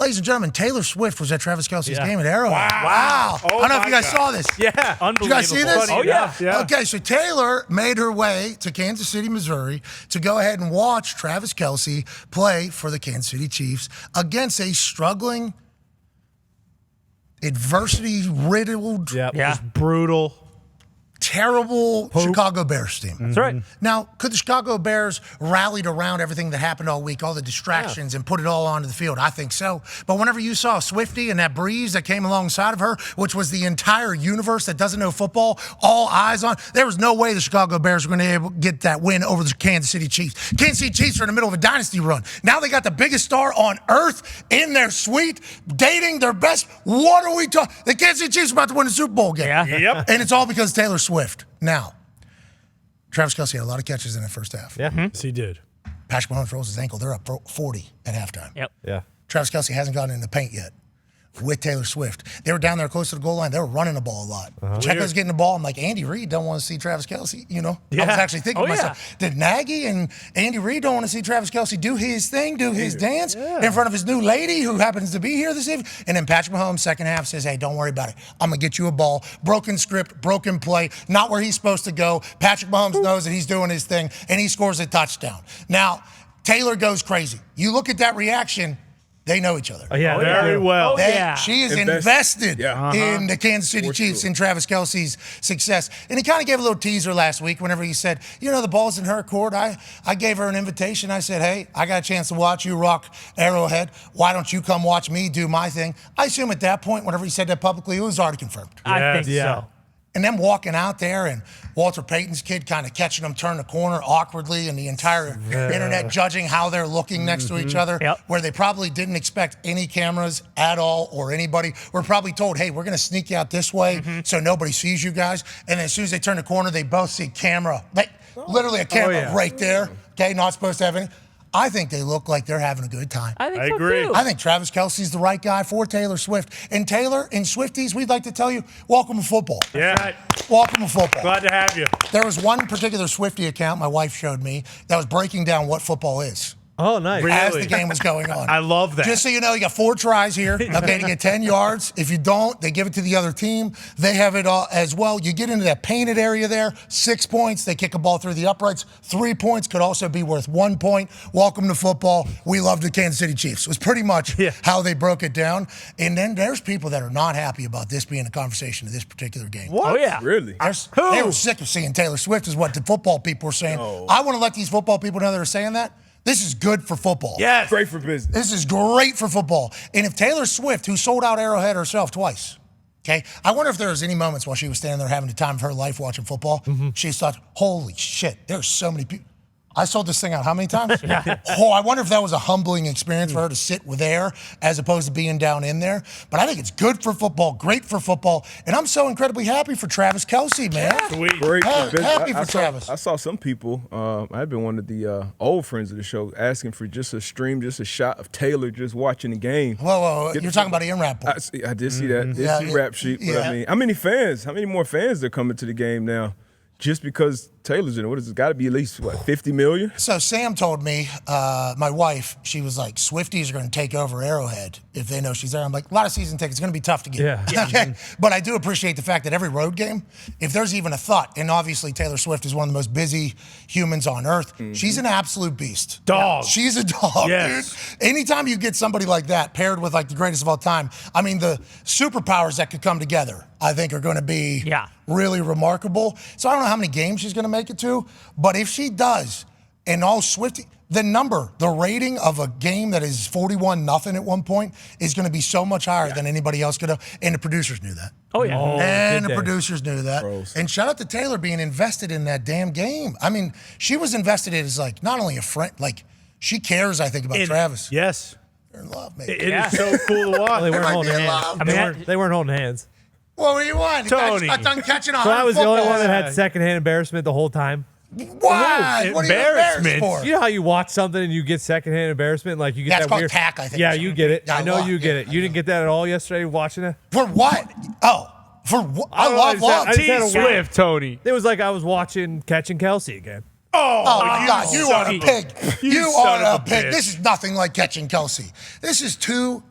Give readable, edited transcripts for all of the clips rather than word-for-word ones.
Ladies and gentlemen, Taylor Swift was at Travis Kelce's game at Arrowhead. Wow. I don't know if you guys saw this. Yeah. Unbelievable. Did you guys see this? Oh, yeah. Okay, so Taylor made her way to Kansas City, Missouri to go ahead and watch Travis Kelce play for the Kansas City Chiefs against a struggling, adversity-riddled, just brutal. terrible Chicago Bears team. That's right. Now, could the Chicago Bears rallied around everything that happened all week, all the distractions, and put it all onto the field? I think so. But whenever you saw Swiftie and that breeze that came alongside of her, which was the entire universe that doesn't know football, all eyes on, there was no way the Chicago Bears were going to be able to get that win over the Kansas City Chiefs. Kansas City Chiefs are in the middle of a dynasty run. Now they got the biggest star on earth in their suite, dating their best. What are we talking? The Kansas City Chiefs are about to win the Super Bowl game. Yeah. Yep. And it's all because of Taylor Swift. Now, Travis Kelce had a lot of catches in the first half. Yeah. Yes, he did. Patrick Mahomes rolls his ankle. They're up 40 at halftime. Yep. Yeah. Travis Kelce hasn't gotten in the paint yet with Taylor Swift. They were down there close to the goal line. They were running the ball a lot. Checo's getting the ball. I'm like, Andy Reid don't want to see Travis Kelce. You know, I was actually thinking to myself, did Nagy and Andy Reid don't want to see Travis Kelce do his thing, do his dance in front of his new lady who happens to be here this evening? And then Patrick Mahomes, second half, says, hey, don't worry about it. I'm going to get you a ball. Broken script, broken play, not where he's supposed to go. Patrick Mahomes knows that he's doing his thing, and he scores a touchdown. Now, Taylor goes crazy. You look at that reaction, they know each other. Very well. She is invested in the Kansas City Chiefs and Travis Kelce's success. And he kind of gave a little teaser last week whenever he said, you know, the ball's in her court. I gave her an invitation. I said, hey, I got a chance to watch you rock Arrowhead. Why don't you come watch me do my thing? I assume at that point, whenever he said that publicly, it was already confirmed. I think so. And them walking out there and Walter Payton's kid kind of catching them turn the corner awkwardly and the entire internet judging how they're looking next to each other, where they probably didn't expect any cameras at all or anybody. We're probably told, hey, we're going to sneak you out this way so nobody sees you guys. And then as soon as they turn the corner, they both see camera. Literally a camera right there. Okay, not supposed to have any. I think they look like they're having a good time. I think I so agree. too. I think Travis Kelce's the right guy for Taylor Swift. And Taylor and Swifties, we'd like to tell you, welcome to football. Yeah. Welcome to football. Glad to have you. There was one particular Swiftie account my wife showed me that was breaking down what football is. Oh, nice. As the game was going on. I love that. Just so you know, you got 4 tries here, okay, to get 10 yards. If you don't, they give it to the other team. They have it all as well. You get into that painted area there, 6 points. They kick a ball through the uprights. 3 points could also be worth 1 point. Welcome to football. We love the Kansas City Chiefs. It was pretty much how they broke it down. And then there's people that are not happy about this being a conversation of this particular game. What? Oh, yeah. Really? They were sick of seeing Taylor Swift is what the football people were saying. I want to let these football people know that are saying that. This is good for football. Yes. Great for business. This is great for football. And if Taylor Swift, who sold out Arrowhead herself twice, okay, I wonder if there was any moments while she was standing there having the time of her life watching football, she thought, holy shit, there's so many people. I sold this thing out how many times? I wonder if that was a humbling experience for her to sit there as opposed to being down in there. But I think it's good for football, great for football, and I'm so incredibly happy for Travis Kelce, man. Sweet. Great for business. Happy for Travis. I saw some people, I've been one of the old friends of the show, asking for just a stream, just a shot of Taylor just watching the game. Whoa. You're talking about Ian Rappaport. I did see that. Did see rap sheet. But I mean, how many more fans are coming to the game now? Just because Taylor's in it, what is it? Got to be at least, 50 million? So Sam told me, my wife, she was like, Swifties are going to take over Arrowhead if they know she's there. I'm like, a lot of season tickets, it's going to be tough to get. Yeah. Okay? But I do appreciate the fact that every road game, if there's even a thought, and obviously Taylor Swift is one of the most busy humans on earth, she's an absolute beast. Dog. She's a dog, dude. Anytime you get somebody like that paired with like the greatest of all time, I mean, the superpowers that could come together, I think are going to be really remarkable. So I don't know how many games she's going to make it to, but if she does, and all Swiftie, the rating of a game that is 41-0 at one point is going to be so much higher than anybody else could have. And the producers knew that. Oh, yeah. And the producers knew that. And shout out to Taylor being invested in that damn game. I mean, she was invested in as like not only a friend, like she cares, I think, about Travis. Yes. They're in love, maybe. It is so cool to watch. They weren't holding hands. I mean, they weren't holding hands. What were you on? Tony. Got done catching on. So I was the only one that had secondhand embarrassment the whole time. Why? What are you embarrassed for? You know how you watch something and you get secondhand embarrassment? Like you get That's that called weird tack, I think. Yeah, you get it. I know love, you get it. You didn't get that at all yesterday watching it? For what? Oh, for what? I love T Swift, Tony. It was like I was watching Catching Kelce again. Oh, my God, you are a pig. You son are of a a pig. bitch. This is nothing like Catching Kelce. This is two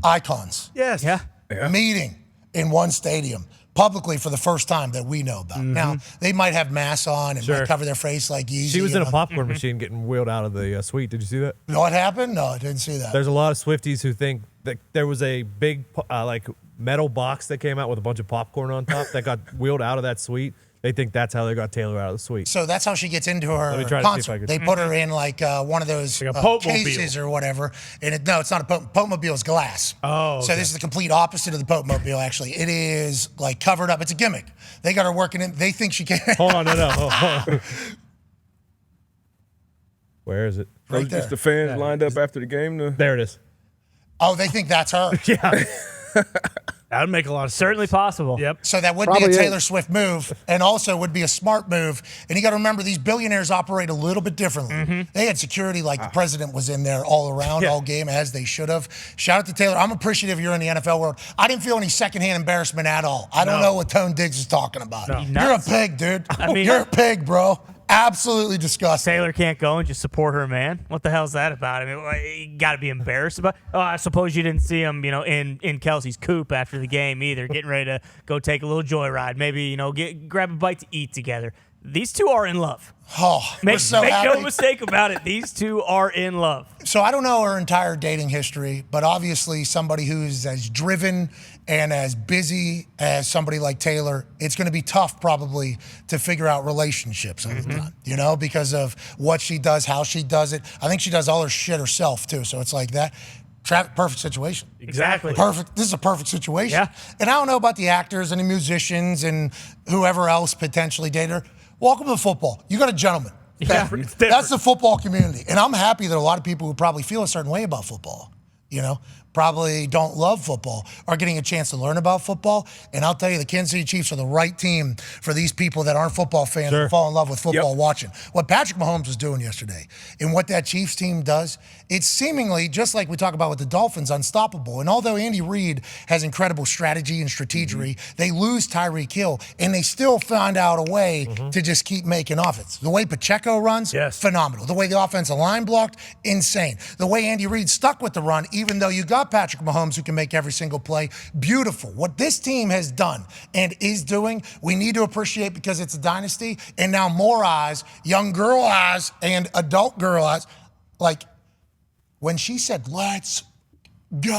icons Yes. Yeah. meeting in one stadium publicly for the first time that we know about. Now, they might have masks on and might cover their face like Yeezy. She was in a popcorn machine getting wheeled out of the suite. Did you see that? You know what happened? No, I didn't see that. There's a lot of Swifties who think that there was a big like metal box that came out with a bunch of popcorn on top that got wheeled out of that suite. They think that's how they got Taylor out of the suite. So that's how she gets into Let me her try to see if I concert. could- They put her in like one of those Like a Pope-mobile. cases or whatever. And no, it's not a Pope. Pope-mobile is glass. Oh, So this is the complete opposite of the Pope-mobile, actually. It is like covered up. It's a gimmick. They got her working in. They think she can't. Hold on, no. Hold on. Where is it? Right Those just there. the fans lined up after the game. There it is. Oh, they think that's her. Yeah. That would make a lot of sense. Certainly possible. Yep. So that would Probably be is. a Taylor Swift move, and also would be a smart move. And you got to remember, these billionaires operate a little bit differently. They had security like the president was in there all around, all game, as they should have. Shout out to Taylor. I'm appreciative you're in the NFL world. I didn't feel any secondhand embarrassment at all. I don't know what Tone Diggs is talking about. You're a Nuts. pig, dude. I mean- You're a pig, bro. Absolutely disgusting. Taylor can't go and just support her man. What the hell's that about? I mean, you got to be embarrassed about. Oh, I suppose you didn't see him, in Kelce's coupe after the game either, getting ready to go take a little joyride. Maybe grab a bite to eat together. These two are in love. Oh, we're Make so happy. no mistake about it. These two are in love. So I don't know her entire dating history, but obviously somebody who's as driven and as busy as somebody like Taylor, it's going to be tough probably to figure out relationships all the time, because of what she does, how she does it. I think she does all her shit herself too. So it's like that. Perfect situation. Exactly. Perfect. This is a perfect situation. Yeah. And I don't know about the actors and the musicians and whoever else potentially dated her. Welcome to football. You got a gentleman. Yeah. That's the football community. And I'm happy that a lot of people who probably feel a certain way about football, probably don't love football, are getting a chance to learn about football. And I'll tell you, the Kansas City Chiefs are the right team for these people that aren't football fans and fall in love with football watching. What Patrick Mahomes was doing yesterday and what that Chiefs team does, it's seemingly, just like we talk about with the Dolphins, unstoppable. And although Andy Reid has incredible strategy and strategery, they lose Tyreek Hill, and they still find out a way to just keep making offense. The way Pacheco runs, phenomenal. The way the offensive line blocked, insane. The way Andy Reid stuck with the run, even though you got Patrick Mahomes who can make every single play, beautiful. What this team has done and is doing, we need to appreciate because it's a dynasty, and now more eyes, young girl eyes and adult girl eyes, like when she said, "Let's go."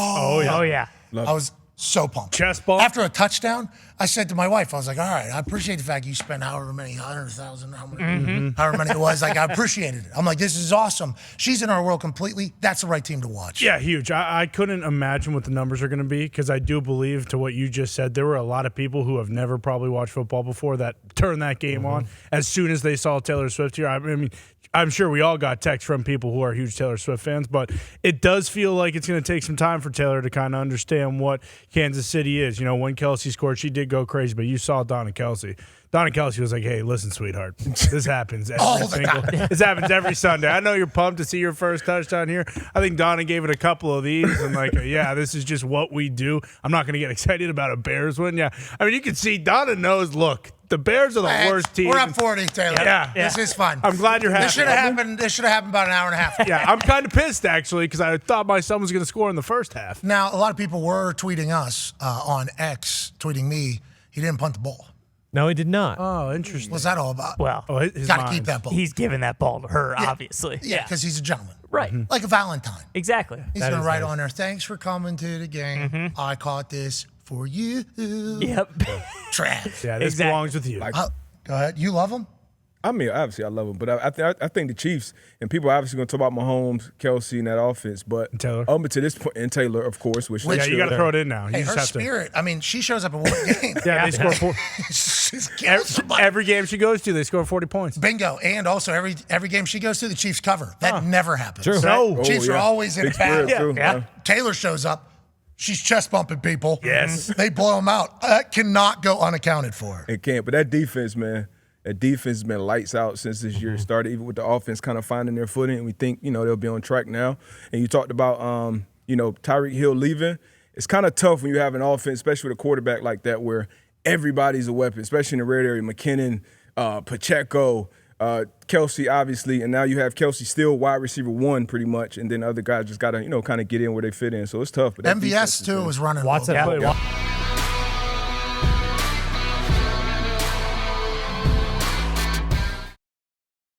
Oh yeah. I was so pumped. Chest bump. After a touchdown, I said to my wife, I was like, all right, I appreciate the fact you spent however many, 100,000, however many it was. Like, I appreciated it. I'm like, this is awesome. She's in our world completely. That's the right team to watch. Yeah, huge. I couldn't imagine what the numbers are going to be because I do believe, to what you just said, there were a lot of people who have never probably watched football before that turned that game on as soon as they saw Taylor Swift here. I mean, I'm sure we all got texts from people who are huge Taylor Swift fans, but it does feel like it's going to take some time for Taylor to kind of understand what Kansas City is. When Kelce scored, she did go crazy, but you saw Dahn and Kelce. Dahn and Kelce was like, hey, listen, sweetheart, this happens this happens every Sunday. I know you're pumped to see your first touchdown here. I think Donna gave it a couple of these and yeah, this is just what we do. I'm not going to get excited about a Bears win. Yeah, I mean, you can see Donna knows, look, the Bears are the worst team. We're up 40, Taylor. Yeah. This is fun. I'm glad you're happy. This should have happened about an hour and a half. Yeah, I'm kind of pissed, actually, because I thought my son was going to score in the first half. Now, a lot of people were tweeting us on X, tweeting me, he didn't punt the ball. No, he did not. Oh, interesting. What's that all about? Well, his got to mind. keep that ball. he's giving that ball to her, obviously. Yeah, because he's a gentleman. Right. Like a Valentine. Exactly. He's going to write on there, thanks for coming to the game. I caught this for you. Yep. Trash. Yeah, this Exactly. belongs with you. Go ahead. You love him? I mean, obviously, I love him, but I think the Chiefs, and people are obviously going to talk about Mahomes, Kelce, and that offense, but And Taylor. To this point, and Taylor, of course, which Yeah, you got to throw it in now. Hey, You just her have spirit. I mean, she shows up at one game. Yeah, they score four. She's killing somebody. Every game she goes to, they score 40 points. Bingo. And also, every game she goes to, the Chiefs cover. That never happens. True. No. Chiefs are always in a Big spread, battle. too. Yeah. Taylor shows up. She's chest bumping people. Yes. They blow them out. That cannot go unaccounted for. It can't. But that defense, man, that defense has been lights out since this year started, even with the offense kind of finding their footing. And we think, they'll be on track now. And you talked about, Tyreek Hill leaving. It's kind of tough when you have an offense, especially with a quarterback like that, where everybody's a weapon, especially in the red area. McKinnon, Pacheco, Kelce, obviously, and now you have Kelce still wide receiver 1 pretty much, and then other guys just got to, kind of get in where they fit in. So it's tough. But that MVS, too, was running. Watson well. played.